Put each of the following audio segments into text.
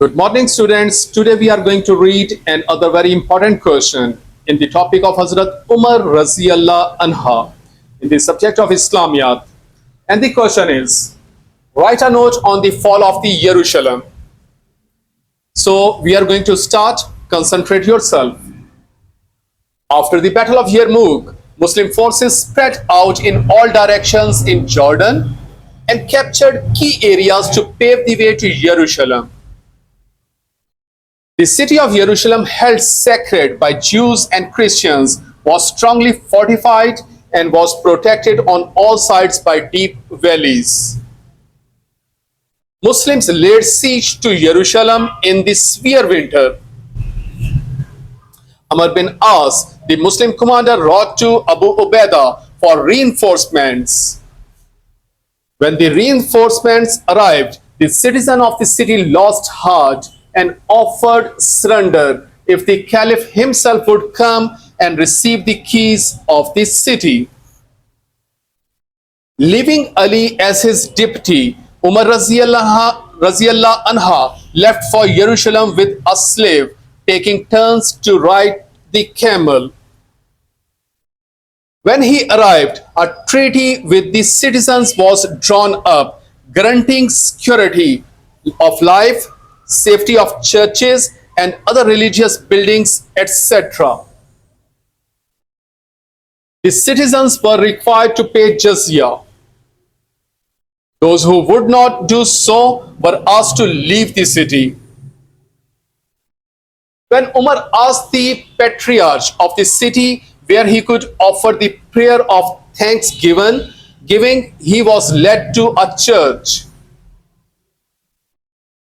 Good morning, students. Today we are going to read another very important question in the topic of Hazrat Umar Raziyallah Anha in the subject of Islamiyat. And the question is, write a note on the fall of the Jerusalem. So we are going to start. Concentrate yourself. After the Battle of Yarmouk, Muslim forces spread out in all directions in Jordan and captured key areas to pave the way to Jerusalem. The city of Jerusalem, held sacred by Jews and Christians, was strongly fortified and was protected on all sides by deep valleys. Muslims laid siege to Jerusalem in the severe winter. Amr bin As, the Muslim commander, wrote to Abu Ubaidah for reinforcements. When the reinforcements arrived, the citizen of the city lost heart and offered surrender if the Caliph himself would come and receive the keys of the city. Leaving Ali as his deputy, Umar Raziyallah Anha left for Jerusalem with a slave, taking turns to ride the camel. When he arrived, a treaty with the citizens was drawn up, guaranteeing security of life, safety of churches and other religious buildings, etc. The citizens were required to pay jizya. Those who would not do so were asked to leave the city. When Umar asked the patriarch of the city where he could offer the prayer of thanksgiving, he was led to a church.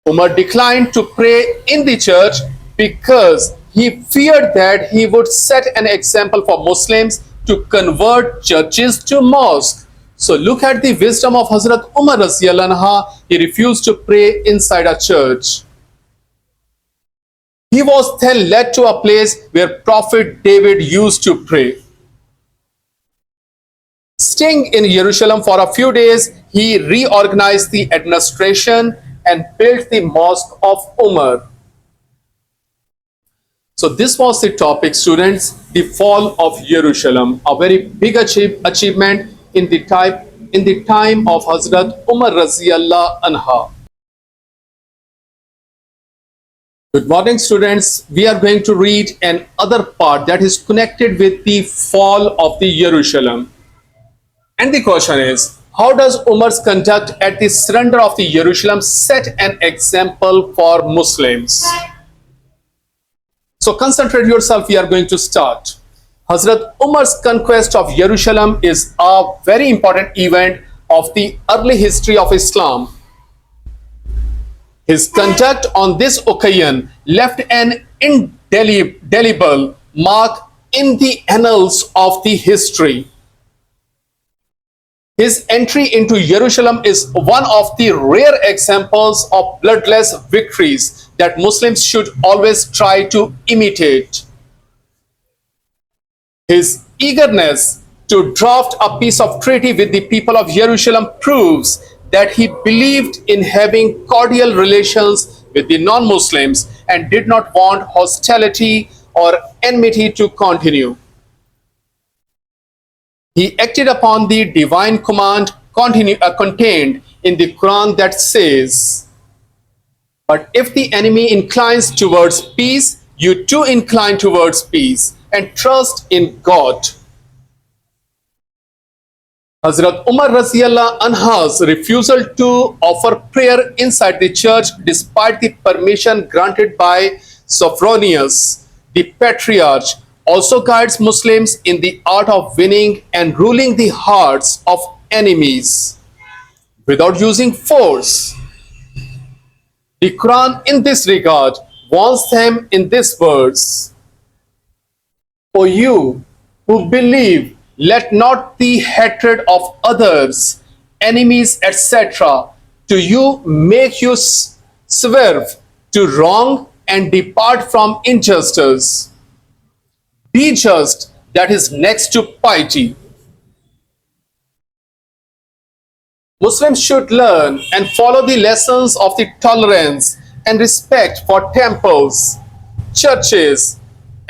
Umar declined to pray in the church because he feared that he would set an example for Muslims to convert churches to mosques. So look at the wisdom of Hazrat Umar Raziyallahu Anha. He refused to pray inside a church. He was then led to a place where Prophet David used to pray. Staying in Jerusalem for a few days, he reorganized the administration and built the Mosque of Umar. So this was the topic, students, the fall of Jerusalem, a very big achievement in the time of Hazrat Umar Raziyallah Anha. Good morning, students. We are going to read another part that is connected with the fall of the Jerusalem. And the question is, how does Umar's conduct at the surrender of the Jerusalem set an example for Muslims? So concentrate yourself, we are going to start. Hazrat Umar's conquest of Jerusalem is a very important event of the early history of Islam. His conduct on this occasion left an indelible mark in the annals of the history. His entry into Jerusalem is one of the rare examples of bloodless victories that Muslims should always try to imitate. His eagerness to draft a peace of treaty with the people of Jerusalem proves that he believed in having cordial relations with the non-Muslims and did not want hostility or enmity to continue. He acted upon the divine command contained in the Quran that says, "But if the enemy inclines towards peace, you too incline towards peace and trust in God." Hazrat Umar Raziyallah Anha's refusal to offer prayer inside the church despite the permission granted by Sophronius, the patriarch, also guides Muslims in the art of winning and ruling the hearts of enemies without using force. The Quran in this regard warns them in this verse, "O you who believe, let not the hatred of others, enemies, etc., to you make you swerve to wrong and depart from injustice. Be just, that is next to piety." Muslims should learn and follow the lessons of the tolerance and respect for temples, churches,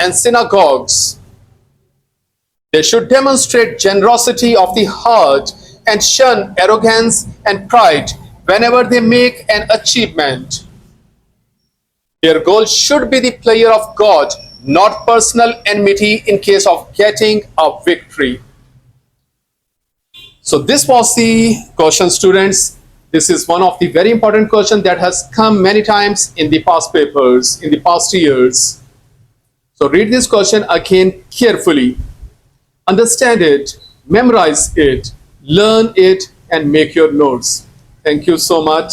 and synagogues. They should demonstrate generosity of the heart and shun arrogance and pride whenever they make an achievement. Their goal should be the pleasure of God, not personal enmity in case of getting a victory. So this was the question, students. This is one of the very important questions that has come many times in the past papers, in the past years. So read this question again carefully. Understand it, memorize it, learn it, and make your notes. Thank you so much.